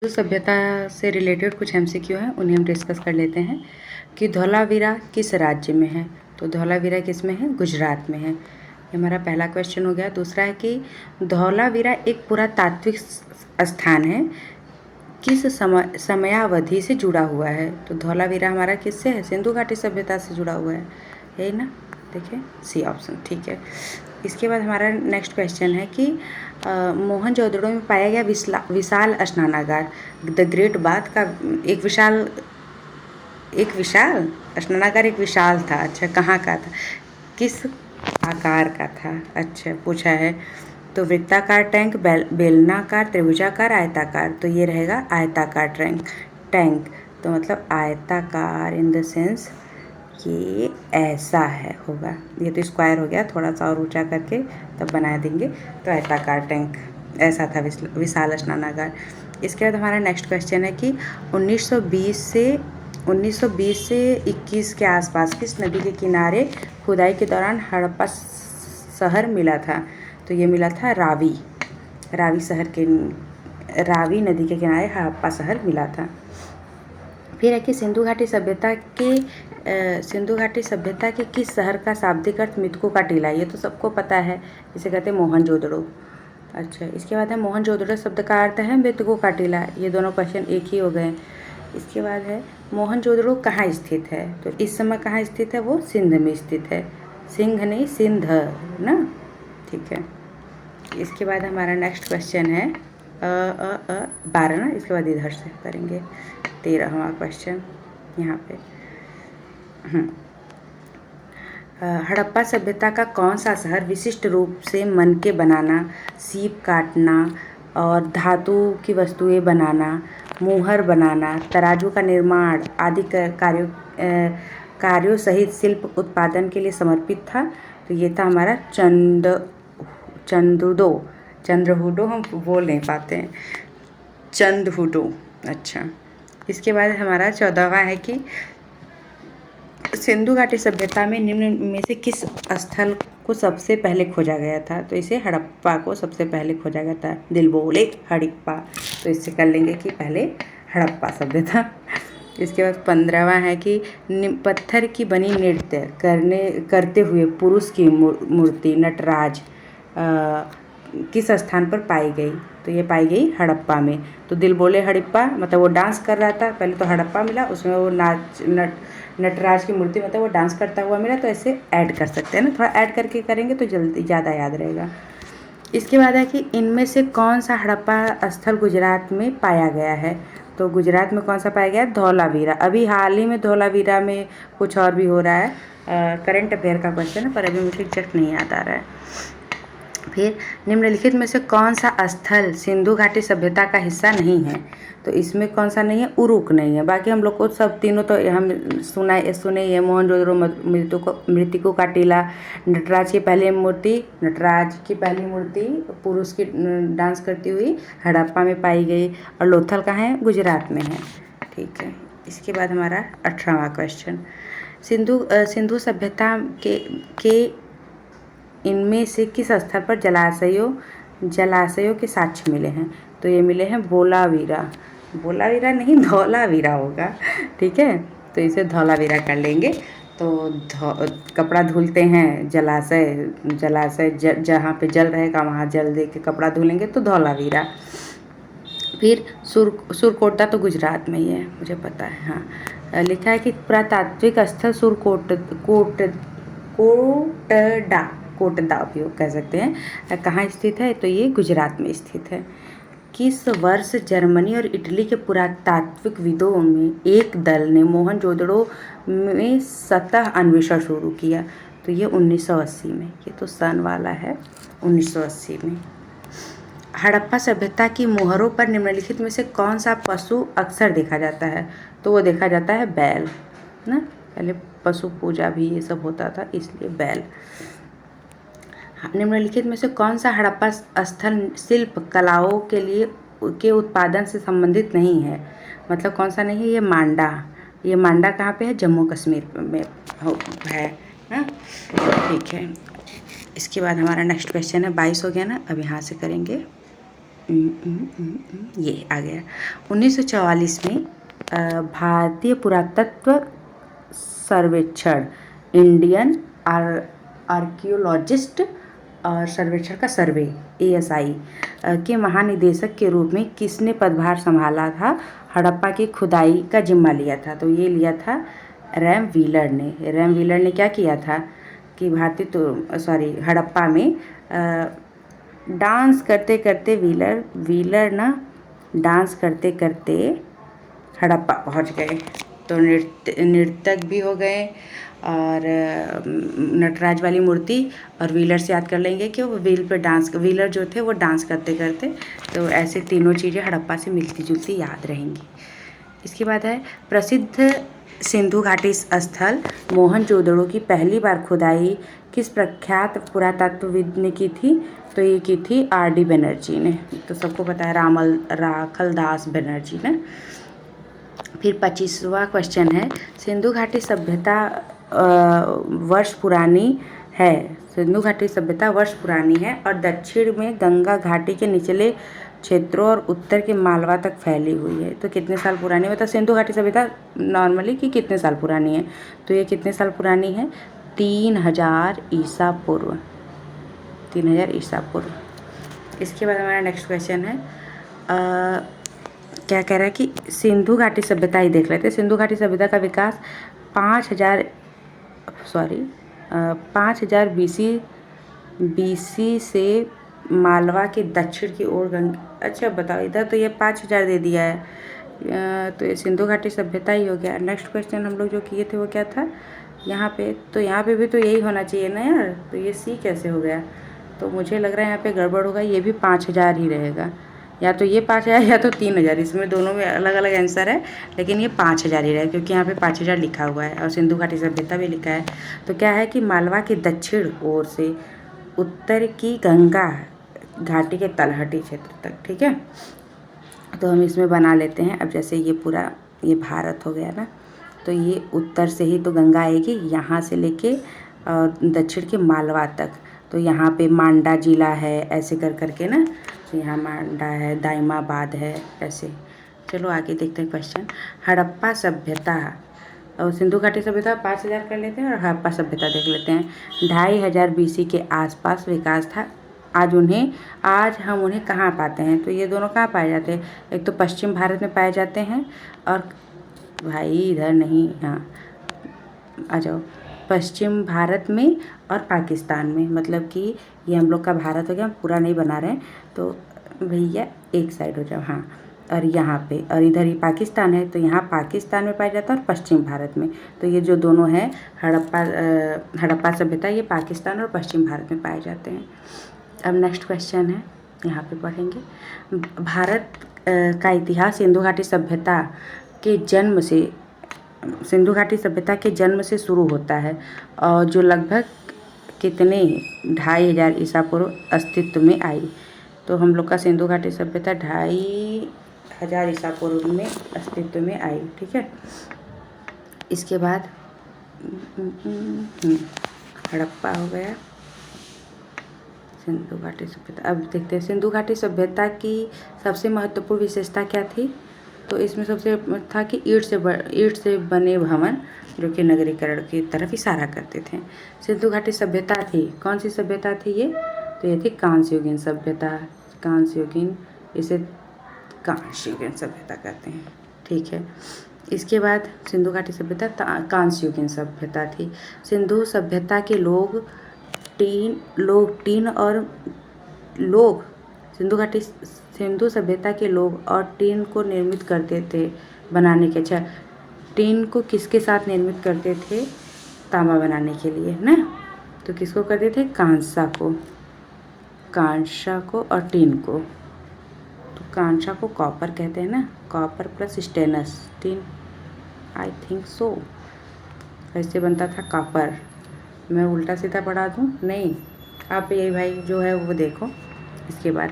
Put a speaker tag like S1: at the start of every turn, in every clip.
S1: जो सभ्यता से रिलेटेड कुछ एमसीक्यू हैं उन्हें हम डिस्कस कर लेते हैं कि धौलावीरा किस राज्य में है। तो धौलावीरा किस में है? गुजरात में है। ये हमारा पहला क्वेश्चन हो गया। दूसरा है कि धौलावीरा एक पुरातात्विक स्थान है, किस समयावधि से जुड़ा हुआ है। तो धौलावीरा हमारा किससे है? सिंधु घाटी सभ्यता से जुड़ा हुआ है, यही ना। देखिए सी ऑप्शन, ठीक है। इसके बाद हमारा नेक्स्ट क्वेश्चन है कि मोहनजोदड़ो में पाया गया विशाल स्नानागार, द ग्रेट बाथ का एक विशाल स्नानागार एक विशाल था। अच्छा, कहाँ का था? किस आकार का था? अच्छा पूछा है। तो वृत्ताकार टैंक, बेलनाकार, त्रिभुजाकार, आयताकार। तो ये रहेगा आयताकार टैंक। तो मतलब आयताकार इन द सेंस ये ऐसा है होगा। ये तो स्क्वायर हो गया, थोड़ा सा और ऊंचा करके तब बना देंगे। तो आयताकार टैंक ऐसा था विशाल स्नानागार। इसके बाद हमारा नेक्स्ट क्वेश्चन है कि 1920 से 21 के आसपास किस नदी के किनारे खुदाई के दौरान हड़प्पा शहर मिला था। तो ये मिला था रावी नदी के किनारे हड़प्पा शहर मिला था। फिर है कि सिंधु घाटी सभ्यता के किस शहर का शाब्दिक अर्थ मृतकों का टीला। ये तो सबको पता है, इसे कहते हैं मोहनजोदड़ो। अच्छा, इसके बाद है मोहनजोदड़ो शब्द का अर्थ है मृतकों का टीला। ये दोनों क्वेश्चन एक ही हो गए। इसके बाद है मोहनजोदड़ो कहाँ स्थित है। तो इस समय कहाँ स्थित है? वो सिंध में स्थित है, सिंह नहीं सिंध ना, ठीक है। इसके बाद हमारा नेक्स्ट क्वेश्चन है 12 ना, इसके बाद इधर से करेंगे 13वां क्वेश्चन यहाँ पे। हड़प्पा सभ्यता का कौन सा शहर विशिष्ट रूप से मनके बनाना, सीप काटना और धातु की वस्तुएं बनाना, मुहर बनाना, तराजू का निर्माण आदि कार्यों सहित शिल्प उत्पादन के लिए समर्पित था। तो ये था हमारा चंद्रहुडो, हम बोल नहीं पाते हैं, चंद्रहुडो। अच्छा, इसके बाद हमारा 14वां है कि सिंधु घाटी सभ्यता में निम्न में से किस स्थल को सबसे पहले खोजा गया था। तो इसे हड़प्पा को सबसे पहले खोजा गया था, दिलबोले हड़प्पा। तो इससे कर लेंगे कि पहले हड़प्पा सभ्यता। इसके बाद 15वां है कि पत्थर की बनी नृत्य करते हुए पुरुष की मूर्ति नटराज किस स्थान पर पाई गई। तो ये पाई गई हड़प्पा में। तो दिलबोले हड़प्पा मतलब वो डांस कर रहा था, पहले तो हड़प्पा मिला, उसमें वो नटराज की मूर्ति मतलब वो डांस करता हुआ मिला। तो ऐसे ऐड कर सकते हैं ना, थोड़ा ऐड करके करेंगे तो जल्दी ज़्यादा याद रहेगा। इसके बाद है कि इनमें से कौन सा हड़प्पा स्थल गुजरात में पाया गया है। तो गुजरात में कौन सा पाया गया? धौलावीरा। अभी हाल ही में धौलावीरा में कुछ और भी हो रहा है, करंट अफेयर का क्वेश्चन है, पर अभी मुझे एग्जैक्ट नहीं याद आ रहा है। फिर निम्नलिखित में से कौन सा स्थल सिंधु घाटी सभ्यता का हिस्सा नहीं है। तो इसमें कौन सा नहीं है? उरुक नहीं है। बाकी हम लोग को सब तीनों तो हम सुने ही है, मोहनजोदड़ो मृतकों का टीला, नटराज की पहली मूर्ति पुरुष की डांस करती हुई हड़प्पा में पाई गई, और लोथल कहाँ है? गुजरात में है, ठीक है। इसके बाद हमारा 18वां क्वेश्चन, सिंधु सभ्यता के इनमें से किस स्थल पर जलाशयों के साक्ष्य मिले हैं। तो ये मिले हैं बोलावीरा नहीं धौलावीरा होगा, ठीक है। तो इसे धौलावीरा कर लेंगे। तो कपड़ा धुलते हैं, जलाशय जहाँ पे जल रहेगा वहाँ जल दे के कपड़ा धुलेंगे, तो धौलावीरा। फिर सुरकोटा तो गुजरात में ही है, मुझे पता है। हाँ, लिखा है कि पुरातात्विक स्थल कोटदा उपयोग कर सकते हैं, कहाँ स्थित है। तो ये गुजरात में स्थित है। किस वर्ष जर्मनी और इटली के पुरातात्विकविदों में एक दल ने मोहनजोदड़ो में सतह अन्वेषण शुरू किया। तो ये 1980 में, ये तो सन वाला है, 1980 में। हड़प्पा सभ्यता की मोहरों पर निम्नलिखित में से कौन सा पशु अक्सर देखा जाता है। तो वो देखा जाता है बैल ना, पहले पशु पूजा भी ये सब होता था, इसलिए बैल। निम्नलिखित में से कौन सा हड़प्पा स्थल शिल्प कलाओं के उत्पादन से संबंधित नहीं है। मतलब कौन सा नहीं है? ये मांडा कहाँ पे है? जम्मू कश्मीर में है ना, ठीक है। इसके बाद हमारा नेक्स्ट क्वेश्चन है 22 हो गया ना, अब यहाँ से करेंगे ये आ गया 1944 में भारतीय पुरातत्व सर्वेक्षण इंडियन आर्कियोलॉजिस्ट और सर्वेक्षण का सर्वे ASI के महानिदेशक के रूप में किसने पदभार संभाला था? हड़प्पा की खुदाई का जिम्मा लिया था। तो ये लिया था रैम व्हीलर ने। रैम व्हीलर ने क्या किया था कि हड़प्पा में डांस करते करते व्हीलर ना डांस करते करते हड़प्पा पहुंच गए। तो नर्तक भी हो गए और नटराज वाली मूर्ति और व्हीलर से याद कर लेंगे कि वो व्हीलर जो थे वो डांस करते करते, तो ऐसे तीनों चीज़ें हड़प्पा से मिलती जुलती याद रहेंगी। इसके बाद है प्रसिद्ध सिंधु घाटी स्थल मोहनजोदड़ो की पहली बार खुदाई किस प्रख्यात पुरातत्वविद ने की थी? तो ये की थी RD बनर्जी ने। तो सबको पता है राखलदास बनर्जी ने। फिर 25वां क्वेश्चन है सिंधु घाटी सभ्यता वर्ष पुरानी है। सिंधु घाटी सभ्यता वर्ष पुरानी है और दक्षिण में गंगा घाटी के निचले क्षेत्रों और उत्तर के मालवा तक फैली हुई है। तो कितने साल पुरानी है? मतलब सिंधु घाटी सभ्यता नॉर्मली कि कितने साल पुरानी है? तो ये कितने साल पुरानी है? 3000 ईसा पूर्व। 3000 ईसा पूर्व। इसके बाद हमारा नेक्स्ट क्वेश्चन है क्या कह रहा है कि सिंधु घाटी सभ्यता ही देख लेते हैं। सिंधु घाटी सभ्यता का विकास 5000 BC से मालवा के दक्षिण की ओर अच्छा बताओ, इधर तो ये 5000 दे दिया है, तो ये सिंधु घाटी सभ्यता ही हो गया। नेक्स्ट क्वेश्चन हम लोग जो किए थे वो क्या था यहाँ पे? तो यहाँ पे भी तो यही होना चाहिए ना यार, तो ये C कैसे हो गया? तो मुझे लग रहा है यहाँ पे गड़बड़ होगा, ये भी 5000 ही रहेगा, या तो ये 5000 या तो 3000, इसमें दोनों में अलग अलग आंसर है, लेकिन ये 5000 ही रहेगा क्योंकि यहाँ पे 5000 लिखा हुआ है और सिंधु घाटी सभ्यता भी लिखा है। तो क्या है कि मालवा के दक्षिण ओर से उत्तर की गंगा घाटी के तलहटी क्षेत्र तक, ठीक है। तो हम इसमें बना लेते हैं। अब जैसे ये पूरा ये भारत हो गया ना, तो ये उत्तर से ही तो गंगा आएगी यहाँ से लेके और दक्षिण के मालवा तक। तो यहाँ पे मांडा जिला है, ऐसे कर करके ना, तो यहाँ मांडा है, दाइमाबाद है, ऐसे। चलो आगे देखते हैं क्वेश्चन। हड़प्पा सभ्यता और सिंधु घाटी सभ्यता 5000 कर लेते हैं और हड़प्पा सभ्यता देख लेते हैं। 2500 BC के आसपास विकास था। आज हम उन्हें कहाँ पाते हैं? तो ये दोनों कहाँ पाए जाते हैं? एक तो पश्चिम भारत में पाए जाते हैं और भाई इधर नहीं, हाँ आ जाओ, पश्चिम भारत में और पाकिस्तान में। मतलब कि ये हम लोग का भारत हो गया, हम पूरा नहीं बना रहे हैं, तो भैया एक साइड हो जाओ, हाँ। और यहाँ पे और इधर ही पाकिस्तान है, तो यहाँ पाकिस्तान में पाया जाता है और पश्चिम भारत में। तो ये जो दोनों है हड़प्पा सभ्यता, ये पाकिस्तान और पश्चिम भारत में पाए जाते हैं। अब नेक्स्ट क्वेश्चन है, यहाँ पे पढ़ेंगे। भारत का इतिहास सिंधु घाटी सभ्यता के जन्म से शुरू होता है और जो लगभग कितने 2500 ईसा पूर्व अस्तित्व में आई। तो हम लोग का सिंधु घाटी सभ्यता 2500 ईसा पूर्व में अस्तित्व में आई, ठीक है। इसके बाद हड़प्पा हो गया, सिंधु घाटी सभ्यता। अब देखते हैं सिंधु घाटी सभ्यता की सबसे महत्वपूर्ण विशेषता क्या थी। तो इसमें सबसे था कि ईंट से बने भवन जो कि नगरीकरण की तरफ इशारा करते थे। सिंधु घाटी सभ्यता थी, कौन सी सभ्यता थी ये? तो ये थी कांस्ययुगीन सभ्यता। कांस्ययुगीन, इसे कांस्ययुगीन सभ्यता कहते हैं, ठीक है। इसके बाद सिंधु घाटी सभ्यता कांस्ययुगीन सभ्यता थी। सिंधु सभ्यता के सिंधु सभ्यता के लोग और टीन को निर्मित करते थे बनाने के। अच्छा, टीन को किसके साथ निर्मित करते थे? तांबा बनाने के लिए ना। तो किसको करते थे? कांसा को और टीन को। तो कांसा को कॉपर कहते हैं ना, copper plus stannous tin, I think so. कैसे बनता था कॉपर? मैं उल्टा सीधा पढ़ा दूँ? नहीं, आप यही भाई जो है वो देखो। इसके बाद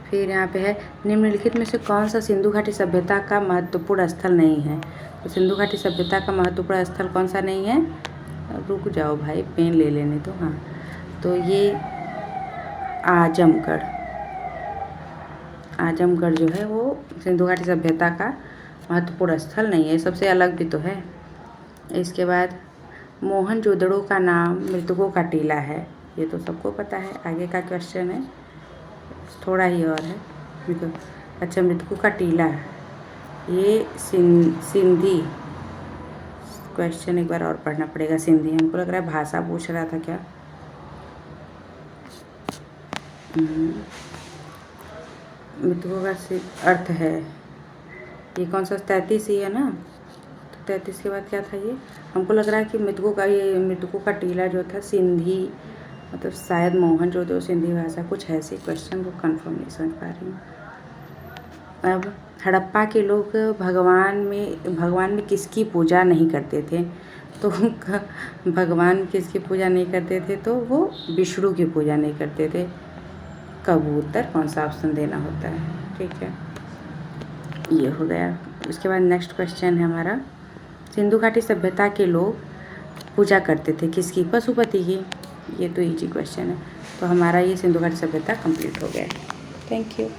S1: फिर यहाँ पे है निम्नलिखित में से कौन सा सिंधु घाटी सभ्यता का महत्वपूर्ण स्थल नहीं है। तो सिंधु घाटी सभ्यता का महत्वपूर्ण स्थल कौन सा नहीं है? रुक जाओ भाई, पेन ले लेने दो। हाँ, तो ये आजमगढ़। आजमगढ़ जो है वो सिंधु घाटी सभ्यता का महत्वपूर्ण स्थल नहीं है, सबसे अलग भी तो है। इसके बाद मोहनजोदड़ो का नाम मृतकों का टीला है, ये तो सबको पता है। आगे का क्वेश्चन है, थोड़ा ही और है। अच्छा, मृतकों का टीला ये सिंधी क्वेश्चन एक बार और पढ़ना पड़ेगा। सिंधी हमको लग रहा है भाषा पूछ रहा था क्या। मृतकों का अर्थ है, ये कौन सा 33 ही है ना, तो 33 के बाद क्या था ये। हमको लग रहा है कि मृतकों का टीला जो था सिंधी, मतलब शायद मोहनजोदड़ो सिंधी भाषा, कुछ ऐसे क्वेश्चन को कंफर्म नहीं समझ पा रही हूँ। अब हड़प्पा के लोग भगवान में किसकी पूजा नहीं करते थे, तो भगवान किसकी पूजा नहीं करते थे, तो वो विष्णु की पूजा नहीं करते थे। कबूतर, कौन सा ऑप्शन देना होता है, ठीक है, ये हो गया। उसके बाद नेक्स्ट क्वेश्चन है हमारा, सिंधु घाटी सभ्यता के लोग पूजा करते थे किसकी, पशुपति की। ये तो इजी क्वेश्चन है, तो हमारा ये सिंधु घाटी सभ्यता कंप्लीट हो गया। Thank you.